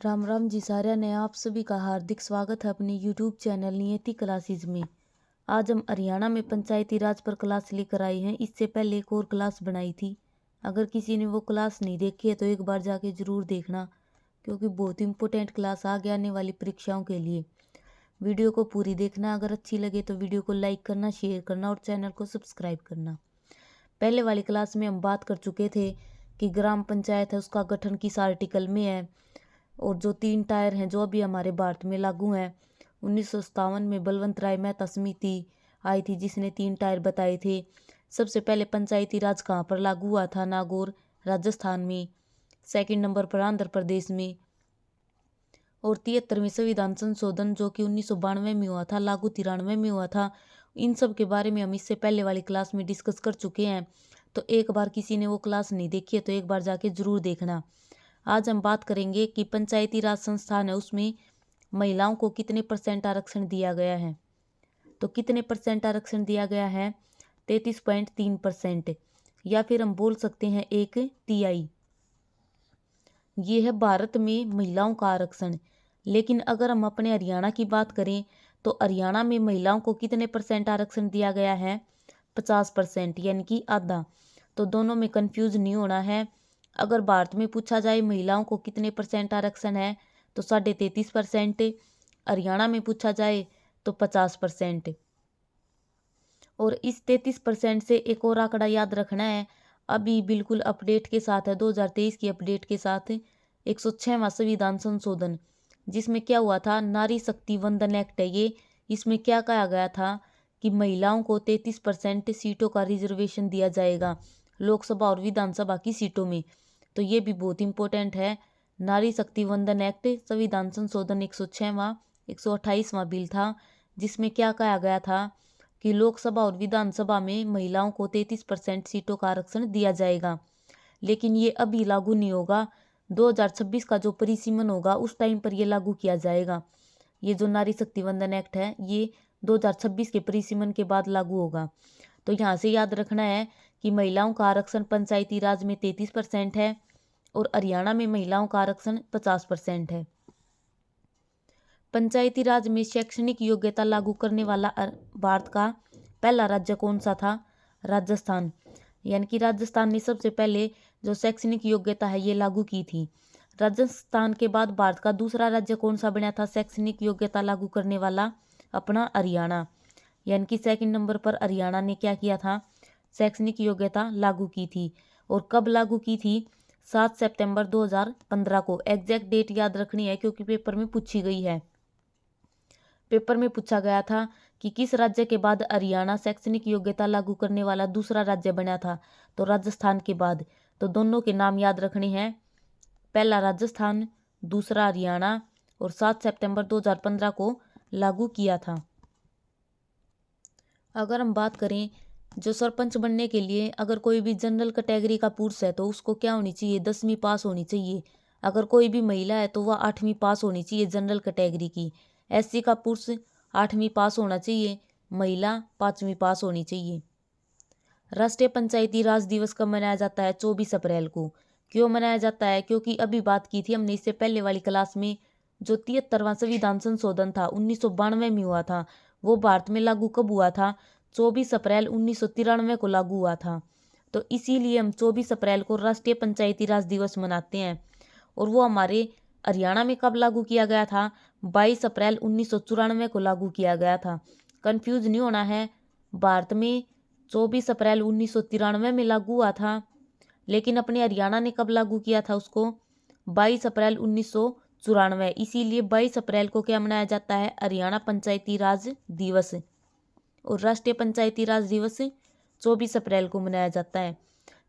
राम राम जी साਰਿਆਂ ने आप सभी का हार्दिक स्वागत है अपने YouTube चैनल नियति क्लासेज में। आज हम हरियाणा में पंचायती राज पर क्लास लेकर आए हैं। इससे पहले एक और क्लास बनाई थी। अगर किसी ने वो क्लास नहीं देखी है तो एक बार जाके ज़रूर देखना, क्योंकि बहुत इम्पोर्टेंट क्लास आगे आने वाली परीक्षाओं के लिए। वीडियो को पूरी देखना। अगर अच्छी लगे तो वीडियो को लाइक करना, शेयर करना और चैनल को सब्सक्राइब करना। पहले वाली क्लास में हम बात कर चुके थे कि ग्राम पंचायत है उसका गठन किस आर्टिकल में है, और जो 3 टायर हैं जो अभी हमारे भारत में लागू हैं। 1957 में बलवंत राय मेहता समिति आई थी जिसने 3 टायर बताए थे। सबसे पहले पंचायती राज कहाँ पर लागू हुआ था? नागौर, राजस्थान में। सेकंड नंबर पर आंध्र प्रदेश में। और 73वें संविधान संशोधन जो कि 1992 में हुआ था, लागू 93 में हुआ था। इन सब के बारे में हम इससे पहले वाली क्लास में डिस्कस कर चुके हैं। तो एक बार किसी ने वो क्लास नहीं देखी है तो एक बार जाके ज़रूर देखना। आज हम बात करेंगे कि पंचायती राज संस्थान है उसमें महिलाओं को कितने % आरक्षण दिया गया है। तो कितने % आरक्षण दिया गया है? 33.3%, या फिर हम बोल सकते हैं 1/3। ये है भारत में महिलाओं का आरक्षण। लेकिन अगर हम अपने हरियाणा की बात करें तो हरियाणा में महिलाओं को कितने % आरक्षण दिया गया है? 50%, यानी कि आधा। तो दोनों में कंफ्यूज नहीं होना है। अगर भारत में पूछा जाए महिलाओं को कितने % आरक्षण है तो 33.5%। हरियाणा में पूछा जाए तो 50%। और इस 33% से एक और आंकड़ा याद रखना है, अभी बिल्कुल अपडेट के साथ है, 2023 की अपडेट के साथ 106वां संविधान संशोधन, जिसमें क्या हुआ था? नारी शक्ति वंदन एक्ट है ये। इसमें क्या कहा गया था कि महिलाओं को 33% सीटों का रिजर्वेशन दिया जाएगा लोकसभा और विधानसभा की सीटों में। तो ये भी बहुत इंपॉर्टेंट है। नारी शक्ति वंदन एक्ट संविधान संशोधन 106वां 128वां बिल था, जिसमें क्या कहा गया था कि लोकसभा और विधानसभा में महिलाओं को 33% सीटों का आरक्षण दिया जाएगा। लेकिन ये अभी लागू नहीं होगा। 2026 का जो परिसीमन होगा उस टाइम पर ये लागू किया जाएगा। ये जो नारी शक्ति वंदन एक्ट है ये 2026 के परिसीमन के बाद लागू होगा। तो यहाँ से याद रखना है कि महिलाओं का आरक्षण पंचायती राज में 33% है और हरियाणा में महिलाओं का आरक्षण 50% है। पंचायती राज में शैक्षणिक योग्यता लागू करने वाला भारत का पहला राज्य कौन सा था? राजस्थान। यानी कि राजस्थान ने सबसे पहले जो शैक्षणिक योग्यता है ये लागू की थी। राजस्थान के बाद भारत का दूसरा राज्य कौन सा बना था शैक्षणिक योग्यता लागू करने वाला? अपना हरियाणा। यानी कि सेकंड नंबर पर हरियाणा ने क्या किया था? शैक्षणिक योग्यता लागू की थी। और कब लागू की थी? 7 सितंबर 2015 को। एग्जैक्ट डेट याद रखनी है क्योंकि पेपर में पूछी गई है। पेपर में पूछा गया था कि किस राज्य के बाद हरियाणा शैक्षणिक योग्यता लागू करने वाला दूसरा राज्य बना था? तो राजस्थान के बाद। तो दोनों के नाम याद रखने हैं, पहला राजस्थान, दूसरा हरियाणा, और 7 सितंबर 2015 को लागू किया था। अगर हम बात करें जो सरपंच बनने के लिए अगर कोई भी जनरल कैटेगरी का पुरुष है तो उसको क्या होनी चाहिए? 10वीं पास होनी चाहिए। अगर कोई भी महिला है तो वह 8वीं पास होनी चाहिए जनरल कैटेगरी की। एससी का पुरुष 8वीं पास होना चाहिए, महिला 5वीं पास होनी चाहिए। राष्ट्रीय पंचायती राज दिवस कब मनाया जाता है? 24 अप्रैल को। क्यों मनाया जाता है? क्योंकि अभी बात की थी हमने इससे पहले वाली क्लास में, जो 73वां संविधान संशोधन था 1992 में हुआ था, वो भारत में लागू कब हुआ था? 24 अप्रैल 1993 को लागू हुआ था। तो इसीलिए हम 24 अप्रैल को राष्ट्रीय पंचायती राज दिवस मनाते हैं। और वो हमारे हरियाणा में कब लागू किया गया था? 22 अप्रैल 1994 को लागू किया गया था। कंफ्यूज नहीं होना है। भारत में 24 अप्रैल 1993 में लागू हुआ था, लेकिन अपने हरियाणा ने कब लागू किया था उसको? 22 अप्रैल 1994। इसीलिए 22 अप्रैल को क्या मनाया जाता है? हरियाणा पंचायती राज दिवस। और राष्ट्रीय पंचायती राज दिवस 24 अप्रैल को मनाया जाता है।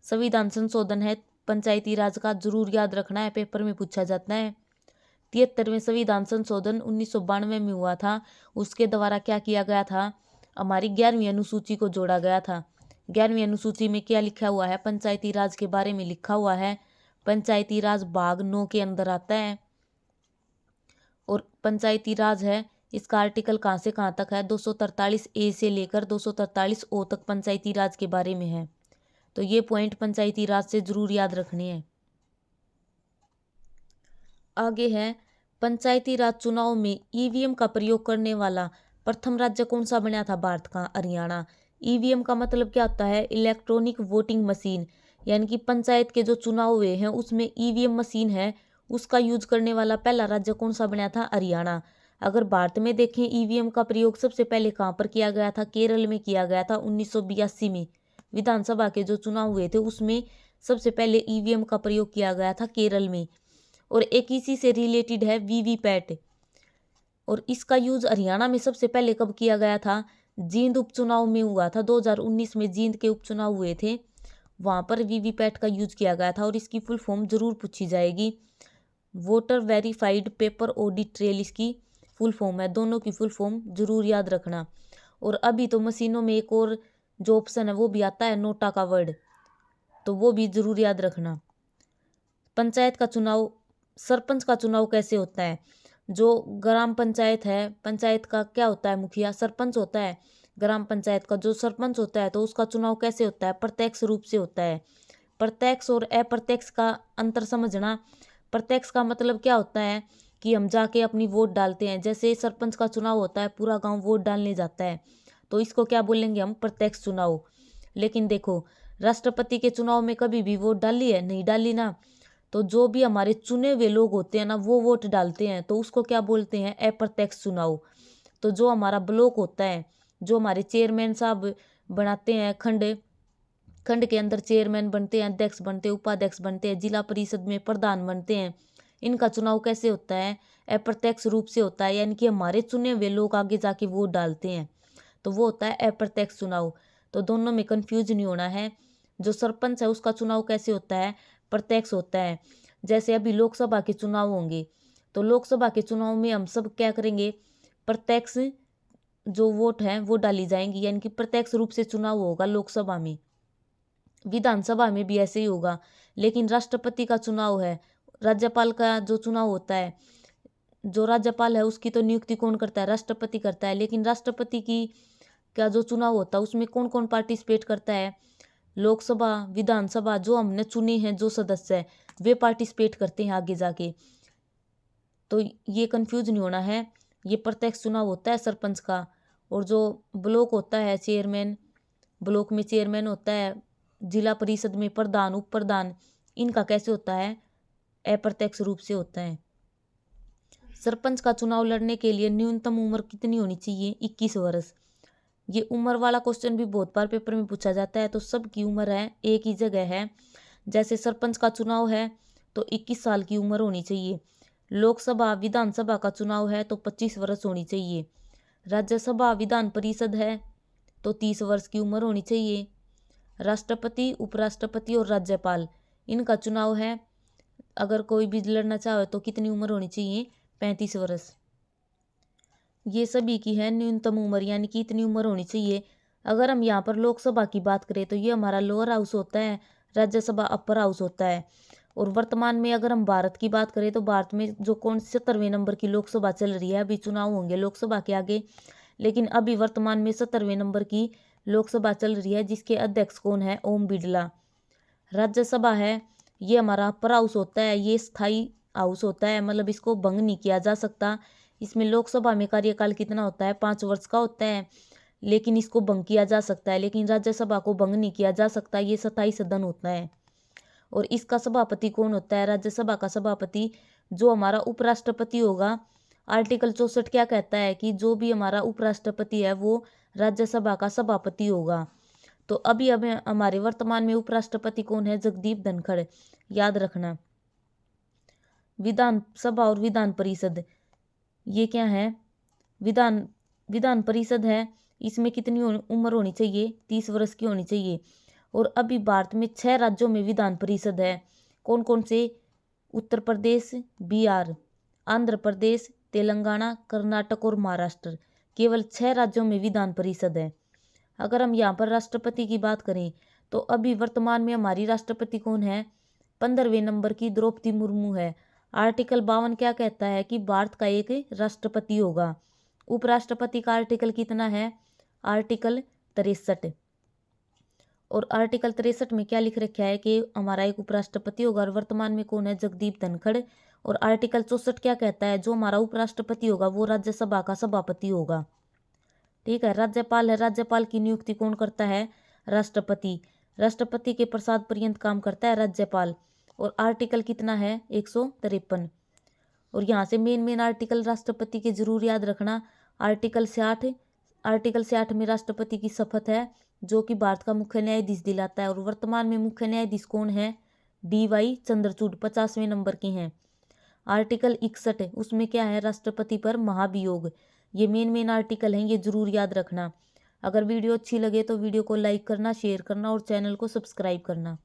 संविधान संशोधन है पंचायती राज का, जरूर याद रखना है, पेपर में पूछा जाता है। 73वें संविधान संशोधन 1992 में हुआ था। उसके द्वारा क्या किया गया था? हमारी 11वीं अनुसूची को जोड़ा गया था। 11वीं अनुसूची में क्या लिखा हुआ है? पंचायती राज के बारे में लिखा हुआ है। पंचायती राज भाग 9 के अंदर आता है। और पंचायती राज है इसका आर्टिकल कहाँ से कहाँ तक है? 243A से लेकर 243O तक पंचायती राज के बारे में है। तो ये पॉइंट पंचायती राज से जरूर याद रखने हैं। आगे है, पंचायती राज चुनाव में ईवीएम का प्रयोग करने वाला प्रथम राज्य कौन सा बना था भारत का? हरियाणा। ईवीएम का मतलब क्या होता है? Electronic voting machine. यानी कि पंचायत के जो चुनाव हुए हैं उसमें ईवीएम मशीन है, उसका यूज करने वाला पहला राज्य कौन सा बना था? हरियाणा। अगर भारत में देखें ईवीएम का प्रयोग सबसे पहले कहाँ पर किया गया था? केरल में किया गया था 1982 में। विधानसभा के जो चुनाव हुए थे उसमें सबसे पहले ईवीएम का प्रयोग किया गया था केरल में। और एक इसी से रिलेटेड है वीवीपैट, और इसका यूज हरियाणा में सबसे पहले कब किया गया था? जींद उपचुनाव में हुआ था। 2019 में जींद के उपचुनाव हुए थे, वहां पर वीवीपैट का यूज किया गया था। और इसकी फुल फॉर्म जरूर पूछी जाएगी, voter verified paper audit trail इसकी फुल फॉर्म है। दोनों की फुल फॉर्म जरूर याद रखना। और अभी तो मशीनों में एक और जो ऑप्शन है वो भी आता है, नोटा का वर्ड, तो वो भी जरूर याद रखना। पंचायत का चुनाव, सरपंच का चुनाव कैसे होता है? जो ग्राम पंचायत है, पंचायत का क्या होता है? मुखिया सरपंच होता है। ग्राम पंचायत का जो सरपंच होता है तो उसका चुनाव कैसे होता है? प्रत्यक्ष रूप से होता है। प्रत्यक्ष और अप्रत्यक्ष का अंतर समझना। प्रत्यक्ष का मतलब क्या होता है कि हम जाके अपनी वोट डालते हैं। जैसे सरपंच का चुनाव होता है, पूरा गांव वोट डालने जाता है, तो इसको क्या बोलेंगे हम? प्रत्यक्ष चुनाव। लेकिन देखो, राष्ट्रपति के चुनाव में कभी भी वोट डाली है? नहीं डाली ना। तो जो भी हमारे चुने हुए लोग होते हैं ना, वो वोट डालते हैं, तो उसको क्या बोलते हैं? अप्रत्यक्ष चुनाव। तो जो हमारा ब्लॉक होता है, जो हमारे चेयरमैन साहब बनाते हैं, खंड खंड के अंदर चेयरमैन बनते हैं, अध्यक्ष बनते हैं, उपाध्यक्ष बनते हैं, जिला परिषद में प्रधान बनते हैं, इनका चुनाव कैसे होता है? अप्रत्यक्ष रूप से होता है। यानी कि हमारे चुने हुए लोग आगे जाके वोट डालते हैं, तो वो होता है अप्रत्यक्ष चुनाव। तो दोनों में कंफ्यूज नहीं होना है। जो सरपंच है उसका चुनाव कैसे होता है? प्रत्यक्ष होता है। जैसे अभी लोकसभा के चुनाव होंगे, तो लोकसभा के चुनाव में हम सब क्या करेंगे? प्रत्यक्ष जो वोट है वो डाली जाएंगी, यानी कि प्रत्यक्ष रूप से चुनाव होगा लोकसभा में। विधानसभा में भी ऐसे ही होगा। लेकिन राष्ट्रपति का चुनाव है, राज्यपाल का जो चुनाव होता है, जो राज्यपाल है उसकी तो नियुक्ति कौन करता है? राष्ट्रपति करता है। लेकिन राष्ट्रपति की का जो चुनाव होता है उसमें कौन कौन पार्टिसिपेट करता है? लोकसभा, विधानसभा, जो हमने चुनी है जो सदस्य है वे पार्टिसिपेट करते हैं आगे जाके। तो ये कंफ्यूज नहीं होना है, ये प्रत्यक्ष चुनाव होता है सरपंच का। और जो ब्लॉक होता है, चेयरमैन, ब्लॉक में चेयरमैन होता है, जिला परिषद में प्रधान, उप प्रधान, इनका कैसे होता है? अप्रत्यक्ष रूप से होता है। सरपंच का चुनाव लड़ने के लिए न्यूनतम उम्र कितनी होनी चाहिए? 21 वर्ष। ये उम्र वाला क्वेश्चन भी बहुत बार पेपर में पूछा जाता है, तो सबकी उम्र है एक ही जगह है। जैसे सरपंच का चुनाव है तो 21 साल की उम्र होनी चाहिए। लोकसभा, विधानसभा का चुनाव है तो 25 वर्ष होनी चाहिए। राज्यसभा, विधान परिषद है तो 30 वर्ष की उम्र होनी चाहिए। राष्ट्रपति, उपराष्ट्रपति और राज्यपाल, इनका चुनाव है, अगर कोई भी लड़ना चाहे तो कितनी उम्र होनी चाहिए? 35 वर्ष। ये सभी की है न्यूनतम उम्र, यानी कि इतनी उम्र होनी चाहिए। अगर हम यहाँ पर लोकसभा की बात करें तो ये हमारा लोअर हाउस होता है, राज्यसभा अपर हाउस होता है। और वर्तमान में अगर हम भारत की बात करें तो भारत में जो कौन 70वें नंबर की लोकसभा चल रही है, अभी चुनाव होंगे लोकसभा के आगे, लेकिन अभी वर्तमान में 70वें नंबर की लोकसभा चल रही है, जिसके अध्यक्ष कौन है? ओम बिरला। राज्यसभा है, ये हमारा अपर हाउस होता है, ये स्थायी हाउस होता है, मतलब इसको भंग नहीं किया जा सकता। इसमें लोकसभा में कार्यकाल कितना होता है? 5 वर्ष का होता है, लेकिन इसको भंग किया जा सकता है। लेकिन राज्यसभा को भंग नहीं किया जा सकता, ये स्थायी सदन होता है। और इसका सभापति कौन होता है? राज्यसभा का सभापति जो हमारा उपराष्ट्रपति होगा। आर्टिकल 64 क्या कहता है कि जो भी हमारा उपराष्ट्रपति है वो राज्यसभा का सभापति होगा। तो अभी हमें हमारे वर्तमान में उपराष्ट्रपति कौन है? जगदीप धनखड़, याद रखना। विधानसभा और विधान परिषद, ये क्या है? विधान परिषद है, इसमें कितनी उम्र होनी चाहिए? 30 वर्ष की होनी चाहिए। और अभी भारत में 6 राज्यों में विधान परिषद है। कौन कौन से? उत्तर प्रदेश, बिहार, आंध्र प्रदेश, तेलंगाना, कर्नाटक और महाराष्ट्र। केवल 6 राज्यों में विधान परिषद है। अगर हम यहाँ पर राष्ट्रपति की बात करें तो अभी वर्तमान में हमारी राष्ट्रपति कौन है? 15वें नंबर की द्रौपदी मुर्मू है। आर्टिकल 52 क्या कहता है कि भारत का एक राष्ट्रपति होगा। उपराष्ट्रपति का आर्टिकल कितना है? आर्टिकल 63। और आर्टिकल 63 में क्या लिख रखा है कि हमारा एक उपराष्ट्रपति होगा। और वर्तमान में कौन है? जगदीप धनखड़। और आर्टिकल 64 क्या कहता है, जो हमारा उपराष्ट्रपति होगा वो राज्यसभा का सभापति होगा। ठीक है। राज्यपाल है, राज्यपाल की नियुक्ति कौन करता है, राष्ट्रपति। राष्ट्रपति के प्रसाद पर्यंत काम करता है राज्यपाल। और आर्टिकल कितना है, 153। और यहाँ से मेन आर्टिकल राष्ट्रपति के जरूर याद रखना। आर्टिकल 60, आर्टिकल 60 में राष्ट्रपति की शपथ है, जो कि भारत का मुख्य न्यायाधीश दिलाता है। और वर्तमान में मुख्य न्यायाधीश कौन है, DY चंद्रचूड़, 50वें नंबर के हैं। आर्टिकल 61, उसमें क्या है, राष्ट्रपति पर महाभियोग। ये मेन आर्टिकल हैं, ये जरूर याद रखना। अगर वीडियो अच्छी लगे तो वीडियो को लाइक करना, शेयर करना और चैनल को सब्सक्राइब करना।